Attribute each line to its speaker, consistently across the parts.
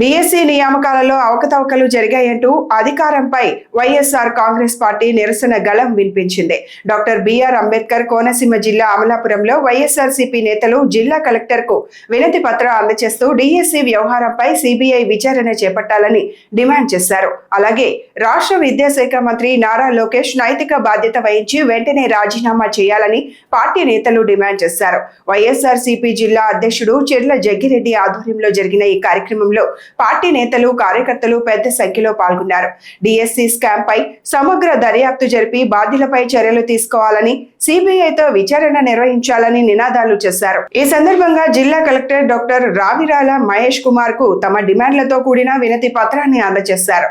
Speaker 1: DSC నియామకాలలో అవకతవకలు జరిగాయంటూ అధికారంపై YSR Congress party నిరసన గళం వినిపించింది. డాక్టర్ బిఆర్ అంబేద్కర్ కోనసీమ జిల్లా అమలాపురంలో వైఎస్ఆర్సీపీ నేతలు జిల్లా కలెక్టర్కు వినతి పత్రం అందజేస్తూ డిఎస్సి వ్యవహారంపై సిబిఐ విచారణ చేపట్టాలని డిమాండ్ చేశారు. అలాగే రాష్ట్ర విద్యాశాఖ మంత్రి నారా లోకేష్ నైతిక బాధ్యత వహించి వెంటనే రాజీనామా చేయాలని పార్టీ నేతలు డిమాండ్ చేశారు. వైఎస్ఆర్సీపీ జిల్లా అధ్యక్షుడు చెర్ల జగ్గిరెడ్డి ఆధ్వర్యంలో జరిగిన ఈ కార్యక్రమంలో పార్టీ నేతలు కార్యకర్తలు పెద్ద సంఖ్యలో పాల్గొన్నారు. డిఎస్సి స్కామ్ పై సమగ్ర దర్యాప్తు జరిపి బాధ్యులపై చర్యలు తీసుకోవాలని, సిబిఐతో విచారణ నిర్వహించాలని నినాదాలు చేశారు. ఈ సందర్భంగా జిల్లా కలెక్టర్ డాక్టర్ రావిరాల మహేష్ కుమార్ కు తమ డిమాండ్లతో కూడిన వినతి పత్రాన్ని అందజేశారు.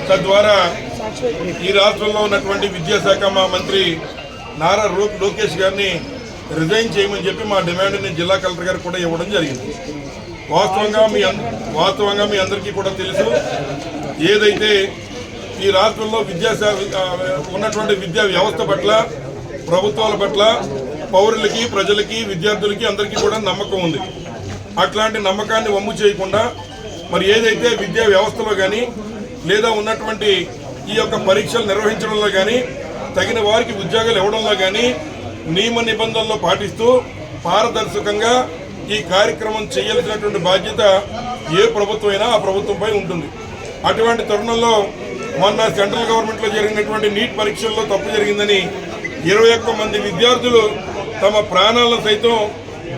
Speaker 2: తద్వారా ఈ రాష్ట్రంలో ఉన్నటువంటి విద్యాశాఖ మంత్రి నారా లోకేష్ గారిని రిజైన్ చేయమని చెప్పి మా డిమాండ్ని జిల్లా కలెక్టర్ గారికి కూడా ఇవ్వడం జరిగింది. వాస్తవంగా మీ అందరికీ కూడా తెలుసు, ఏదైతే ఈ రాష్ట్రంలో ఉన్నటువంటి విద్యా వ్యవస్థ పట్ల, ప్రభుత్వాల పట్ల పౌరులకి, ప్రజలకి, విద్యార్థులకి అందరికీ కూడా నమ్మకం ఉంది. అట్లాంటి నమ్మకాన్ని వమ్ము చేయకుండా మరి ఏదైతే విద్యా వ్యవస్థలో కానీ లేదా ఉన్నటువంటి ఈ యొక్క పరీక్షలు నిర్వహించడంలో కానీ, తగిన వారికి ఉద్యోగాలు ఇవ్వడంలో కానీ నియమ నిబంధనలు పాటిస్తూ పారదర్శకంగా ఈ కార్యక్రమం చేయాల్సినటువంటి బాధ్యత ఏ ప్రభుత్వం అయినా ఆ ప్రభుత్వంపై ఉంటుంది. అటువంటి తరుణంలో మొన్న సెంట్రల్ గవర్నమెంట్లో జరిగినటువంటి నీట్ పరీక్షల్లో తప్పు జరిగిందని 21 మంది విద్యార్థులు తమ ప్రాణాలను సైతం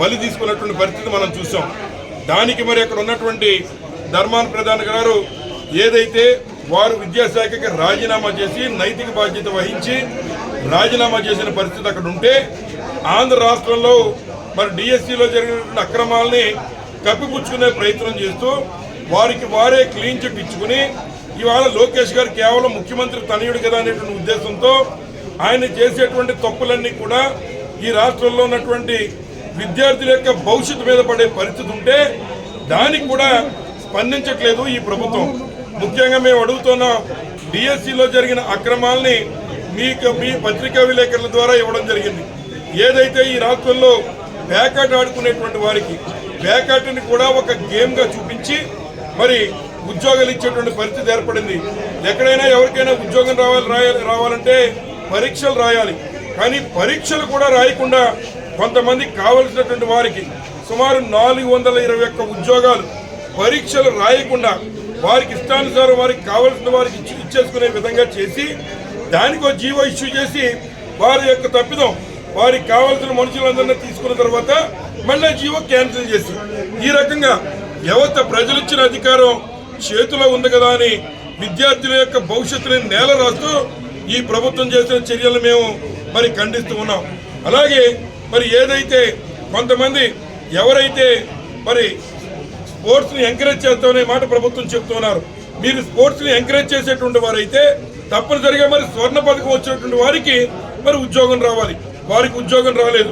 Speaker 2: బలి తీసుకున్నటువంటి పరిస్థితి మనం చూసాం. దానికి మరి అక్కడ ఉన్నటువంటి ధర్మాన ప్రధాని గారు ఏదైతే వారు విద్యాశాఖకి రాజీనామా చేసి నైతిక బాధ్యత వహించి రాజీనామా చేసిన పరిస్థితి అక్కడ ఉంటే, ఆంధ్ర రాష్ట్రంలో మరి డిఎస్సిలో జరిగినటువంటి అక్రమాలని కప్పిపుచ్చుకునే ప్రయత్నం చేస్తూ వారికి వారే క్లీన్ చిట్ ఇచ్చుకుని ఇవాళ లోకేష్ గారు కేవలం ముఖ్యమంత్రి తనయుడు కదా అనేటువంటి ఉద్దేశంతో ఆయన చేసేటువంటి తప్పులన్నీ కూడా ఈ రాష్ట్రంలో ఉన్నటువంటి విద్యార్థుల యొక్క భవిష్యత్తు మీద పడే పరిస్థితి ఉంటే దానికి కూడా స్పందించట్లేదు ఈ ప్రభుత్వం. ముఖ్యంగా మేము అడుగుతున్న డిఎస్సిలో జరిగిన అక్రమాలని మీ పత్రికా విలేకరుల ద్వారా ఇవ్వడం జరిగింది. ఏదైతే ఈ రాష్ట్రంలో బ్యాకాట్ ఆడుకునేటువంటి వారికి బ్యాకాట్ని కూడా ఒక గేమ్గా చూపించి మరి ఉద్యోగాలు ఇచ్చేటువంటి పరిస్థితి ఏర్పడింది. ఎక్కడైనా ఎవరికైనా ఉద్యోగం రావాలంటే పరీక్షలు రాయాలి. కానీ పరీక్షలు కూడా రాయకుండా కొంతమందికి కావలసినటువంటి వారికి సుమారు 421 ఉద్యోగాలు పరీక్షలు రాయకుండా వారికి ఇష్టానుసారం వారికి కావలసిన వారికి ఇచ్చేసుకునే విధంగా చేసి దానికో జీవో ఇష్యూ చేసి వారి యొక్క తప్పిదం వారికి కావాల్సిన మనుషులందరినీ తీసుకున్న తర్వాత మళ్ళీ జీవో క్యాన్సిల్ చేసి ఈ రకంగా వ్యవస్థ ప్రజలిచ్చిన అధికారం చేతిలో ఉంది కదా అని విద్యార్థుల యొక్క భవిష్యత్తుని నేల రాస్తూ ఈ ప్రభుత్వం చేసిన చర్యలు మేము మరి ఖండిస్తూ ఉన్నాం. అలాగే మరి ఏదైతే కొంతమంది ఎవరైతే మరి స్పోర్ట్స్ని ఎంకరేజ్ చేస్తామనే మాట ప్రభుత్వం చెప్తున్నారు. మీరు స్పోర్ట్స్ని ఎంకరేజ్ చేసేటువంటి వారైతే తప్పనిసరిగా మరి స్వర్ణ పథకం వచ్చినటువంటి వారికి మరి ఉద్యోగం రావాలి. వారికి ఉద్యోగం రాలేదు.